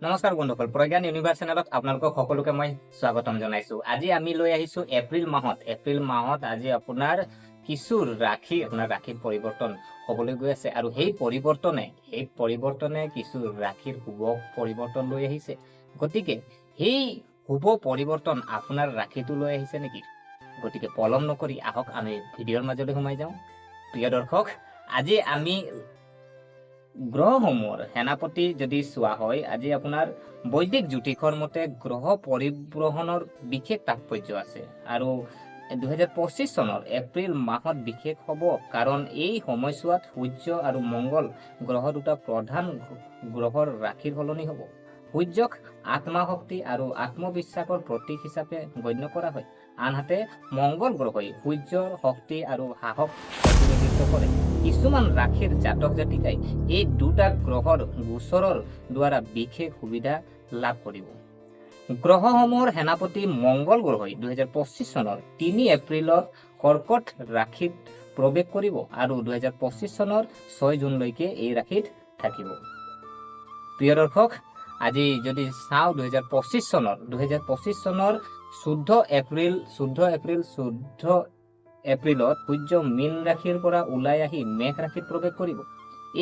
নমস্কাৰ বন্ধুসকল, প্ৰজ্ঞান ইউনিভাৰ্ছ চেনেলত আপোনালোকক সকলোকে মই স্বাগতম জনাইছো। আজি আমি লৈ আহিছো এপ্ৰিল মাহত আজি আপোনাৰ কিছু ৰাশিৰ পৰিৱৰ্তন হ'বলৈ গৈ আছে আৰু সেই পৰিৱৰ্তনে কিছু ৰাশিৰ শুভ পৰিৱৰ্তন লৈ আহিছে। গতিকে সেই শুভ পৰিৱৰ্তন আপোনাৰ ৰাশিটো লৈ আহিছে নেকি? গতিকে পলম নকৰি আহক আমি ভিডিঅ'ৰ মাজলৈ সোমাই যাওঁ। প্ৰিয় দৰ্শক, আজি আমি গ্ৰহসমূহৰ সেনাপতি যদি চোৱা হয়, আজি আপোনাৰ বৈদিক জ্যোতিষৰ মতে গ্ৰহ পৰিভ্ৰমণৰ বিশেষ তাৎপৰ্য আছে আৰু 2025 চনৰ এপ্ৰিল মাহত বিশেষ হ'ব, কাৰণ এই সময়ছোৱাত সূৰ্য আৰু মংগল গ্ৰহ দুটা প্ৰধান গ্ৰহৰ ৰাশিৰ সলনি হ'ব। সূৰ্যক আত্মশক্তি আৰু আত্মবিশ্বাসৰ প্ৰতীক হিচাপে গণ্য কৰা হয়, আনহাতে মংগল গ্ৰহই সূৰ্যৰ শক্তি আৰু সাহস প্ৰতিনিধিত্ব কৰে। কিছুমান ৰাশিৰ জাতক জাতিকাই এই দুটা গ্ৰহৰ গোচৰৰ দ্বাৰা বিশেষ সুবিধা লাভ কৰিব। গ্ৰহসমূহৰ সেনাপতি মংগল গ্ৰহই 2025 চনৰ 3 এপ্ৰিলত কৰ্কট ৰাশিত প্ৰৱেশ কৰিব আৰু 2025 চনৰ 6 জুনলৈকে এই ৰাশিত থাকিব। প্ৰিয় দৰ্শক, আজি যদি চাওঁ 2025 চনৰ 14 এপ্ৰিলত সূৰ্য মীন ৰাশিৰ পৰা ওলাই আহি মেঘ ৰাশিত প্ৰৱেশ কৰিব।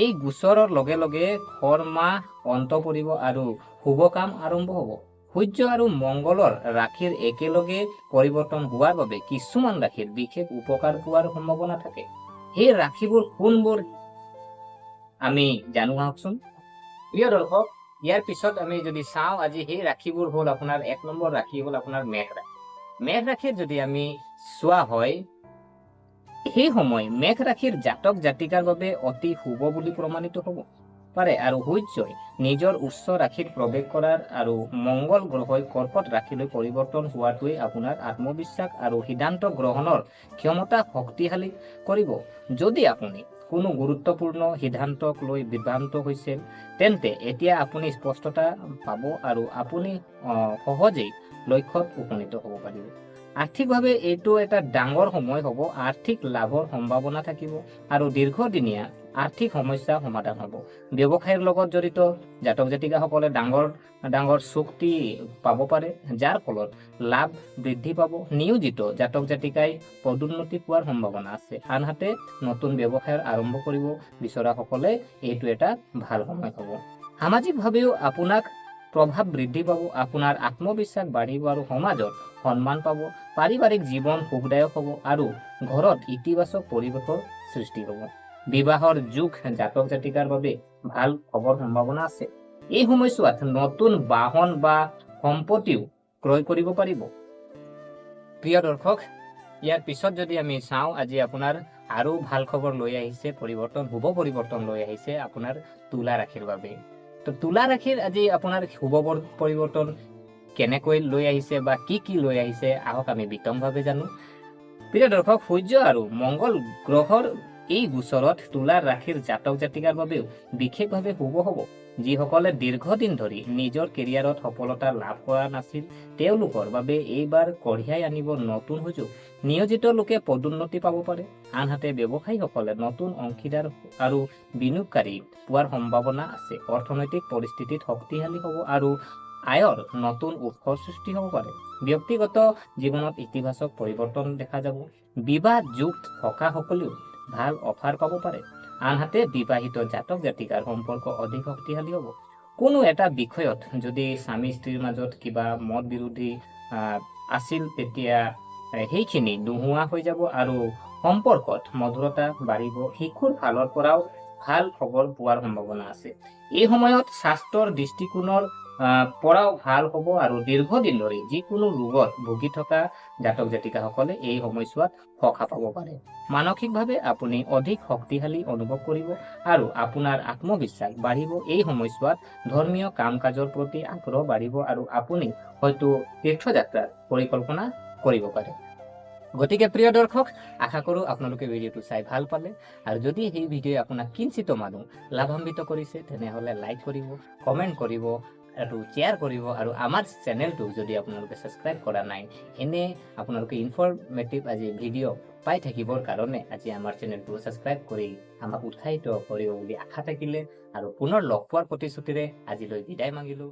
এই গোচৰৰ লগে লগে খৰ মাহ অন্ত পৰিব আৰু শুভ কাম আৰম্ভ হ'ব। সূৰ্য আৰু মংগলৰ ৰাশিৰ একেলগে পৰিৱৰ্তন হোৱাৰ বাবে কিছুমান ৰাশিৰ বিশেষ উপকাৰ পোৱাৰ সম্ভাৱনা থাকে। সেই ৰাশিবোৰ কোনবোৰ আমি জানো আহকচোন। প্ৰিয় দৰ্শক, ইয়াৰ পিছত আমি যদি চাওঁ, আজি সেই ৰাশিবোৰ হ'ল আপোনাৰ 1 নম্বৰ ৰাশি হ'ল আপোনাৰ মেঘ ৰাশি। মেঘ ৰাশিৰ যদি আমি চোৱা হয়, সেই সময় মেঘ ৰাশিৰ জাতক জাতিকাৰ বাবে অতি শুভ বুলি প্ৰমাণিত হ'ব পাৰে আৰু সূৰ্যই নিজৰ উচ্চ ৰাশিত প্ৰৱেশ কৰাৰ আৰু মংগল গ্ৰহই কৰ্কট ৰাশিলৈ পৰিৱৰ্তন হোৱাটোৱে আপোনাৰ আত্মবিশ্বাস আৰু সিদ্ধান্ত গ্ৰহণৰ ক্ষমতা শক্তিশালী কৰিব। যদি আপুনি কোনো গুৰুত্বপূৰ্ণ সিদ্ধান্তক লৈ বিভ্ৰান্ত হৈছিল, তেন্তে এতিয়া আপুনি স্পষ্টতা পাব আৰু আপুনি সহজেই লক্ষ্যত উপনীত হ'ব পাৰিব। আৰ্থিকভাৱে এইটো এটা ডাঙৰ সময় হ'ব। আৰ্থিক লাভৰ সম্ভাৱনা থাকিব আৰু দীৰ্ঘদিনীয়া আৰ্থিক সমস্যা সমাধান হ'ব। ব্যৱসায়ৰ লগত জড়িত জাতক জাতিকাসকলে ডাঙৰ চুক্তি পাব পাৰে, যাৰ ফলত লাভ বৃদ্ধি পাব। নিয়োজিত জাতক জাতিকাই পদোন্নতি পোৱাৰ সম্ভাৱনা আছে, আনহাতে নতুন ব্যৱসায় আৰম্ভ কৰিব বিচৰাসকলে এইটো এটা ভাল সময় হ'ব। সামাজিকভাৱেও আপোনাক প্ৰভাৱ বৃদ্ধি পাব, আপোনাৰ আত্মবিশ্বাস বাঢ়িব আৰু সমাজত সন্মান পাব। পাৰিবাৰিক জীৱন সুখদায়ক হ'ব আৰু ঘৰত ইতিবাচক পৰিৱেশৰ সৃষ্টি হ'ব। বিবাহৰ যোগ জাতক জাতিকাৰ বাবে ভাল খবৰ সম্ভাৱনা আছে। এই সময়ছোৱাত নতুন বাহন বা সম্পত্তিও ক্ৰয় কৰিব পাৰিব। প্ৰিয় দৰ্শক, ইয়াৰ পিছত যদি আমি চাওঁ, আজি আপোনাৰ আৰু ভাল খবৰ লৈ আহিছে, শুভ পৰিৱৰ্তন লৈ আহিছে আপোনাৰ তুলা ৰাশিৰ বাবে। তো তুলা ৰাশিৰ আজি আপোনাৰ শুভ পৰিৱৰ্তন কেনেকৈ লৈ আহিছে বা কি লৈ আহিছে, আহক আমি বিতংভাৱে জানো। প্ৰিয় দৰ্শক, সূৰ্য আৰু মংগল গ্ৰহৰ এই গোচৰত তুলা ৰাশিৰ জাতক জাতিকাৰ বাবেও বিশেষভাৱে শুভ হ'ব। যিসকলে দীৰ্ঘদিন ধৰি নিজৰ কেৰিয়াৰত সফলতা লাভ কৰা নাছিল, তেওঁলোকৰ বাবে এইবাৰ কঢ়িয়াই আনিব নতুন সুযোগ। নিয়োজিত লোকে পদোন্নতি পাব পাৰে, আনহাতে ব্যৱসায়ীসকলে নতুন অংশীদাৰ আৰু বিনিয়োগকাৰী পোৱাৰ সম্ভাৱনা আছে। অৰ্থনৈতিক পৰিস্থিতিত শক্তিশালী হ'ব আৰু আয়ৰ নতুন উৎসৰ সৃষ্টি হ'ব পাৰে। ব্যক্তিগত জীৱনত ইতিবাচক পৰিৱৰ্তন দেখা যাব। বিবাহ যোগ থকা সকলেও ভাল অফাৰ পাব পাৰে, আনহাতে বিবাহিত জাতক জাতিকাৰ সম্পৰ্ক অধিক শক্তিশালী হ'ব। কোনো এটা বিষয়ত যদি স্বামী স্ত্ৰীৰ মাজত কিবা মত বিৰোধী আছিল, তেতিয়া সেইখিনি নোহোৱা হৈ যাব আৰু সম্পৰ্কত মধুৰতা বাঢ়িব। শিশুৰ ফালৰ পৰাও ভাল খবৰ পোৱাৰ সম্ভাৱনা আছে। এই সময়ত স্বাস্থ্যৰ দৃষ্টিকোণৰ পৰাও ভাল হ'ব আৰু দীৰ্ঘদিন ধৰি যিকোনো ৰোগত ভুগি থকা জাতক জাতিকাসকলে এই সময়ছোৱাত সকাহ পাব পাৰে। মানসিকভাৱে আপুনি অধিক শক্তিশালী অনুভৱ কৰিব আৰু আপোনাৰ আত্মবিশ্বাস বাঢ়িব। এই সময়ছোৱাত ধৰ্মীয় কাম কাজৰ প্ৰতি আগ্ৰহ বাঢ়িব আৰু আপুনি হয়তো তীৰ্থযাত্ৰাৰ পৰিকল্পনা কৰিব পাৰে। গতিকে প্ৰিয় দৰ্শক, আশা কৰোঁ আপোনালোকে ভিডিঅ'টো চাই ভাল পালে আৰু যদি এই ভিডিঅ'ই আপোনাক কিঞ্চিত মানুহ লাভান্বিত কৰিছে, তেনেহ'লে লাইক কৰিব, কমেণ্ট কৰিব আৰু শ্বেয়াৰ কৰিব। আৰু আমাৰ চেনেলটো যদি আপোনালোকে ছাবস্ক্ৰাইব কৰা নাই, এনে আপোনালোকে ইনফৰ্মেটিভ আজি ভিডিঅ' পাই থাকিবৰ কাৰণে আজি আমাৰ চেনেলটো ছাবস্ক্ৰাইব কৰি আমাক উৎসাহিত কৰিব বুলি আশা থাকিলে আৰু পুনৰ লগ পোৱাৰ প্ৰতিশ্ৰুতিৰে আজিলৈ বিদায় মাগিলোঁ।